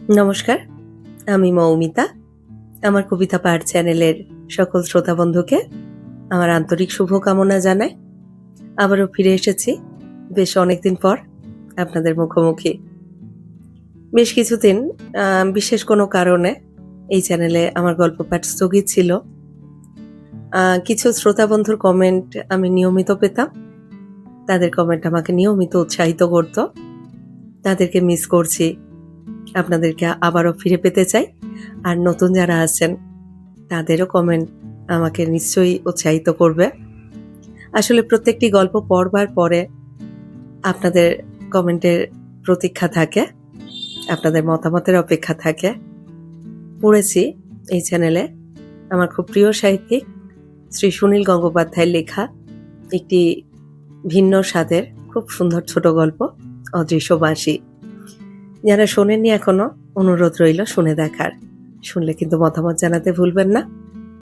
নমস্কার, আমি মৌমিতা। আমার কবিতা পাঠ চ্যানেলের সকল শ্রোতা বন্ধুকে আমার আন্তরিক শুভকামনা জানাই। আবারও ফিরে এসেছি বেশ অনেকদিন পর আপনাদের মুখোমুখি। বেশ কিছুদিন বিশেষ কোনো কারণে এই চ্যানেলে আমার গল্প পাঠ স্থগিত ছিল। কিছু শ্রোতা বন্ধুর কমেন্ট আমি নিয়মিত পেতাম। তাদের কমেন্ট আমাকে নিয়মিত উৎসাহিত করত। তাদেরকে মিস করছি। আপনাদেরকে আবারও ফিরে পেতে চাই। আর নতুন যারা আছেন তাদেরও কমেন্ট আমাকে নিশ্চয়ই উৎসাহিত করবে। আসলে প্রত্যেকটি গল্প পড়বার পরে আপনাদের কমেন্টের প্রতীক্ষা থাকে, আপনাদের মতামতের অপেক্ষা থাকে। পড়েছি এই চ্যানেলে আমার খুব প্রিয় সাহিত্যিক শ্রী সুনীল গঙ্গোপাধ্যায়ের লেখা একটি ভিন্ন স্বাদের খুব সুন্দর ছোট গল্প অদৃশ্য বাঁশি। যারা শোনেননি এখনো, অনুরোধ রইল শুনে দেখার। শুনলে কিন্তু মতামত জানাতে ভুলবেন না।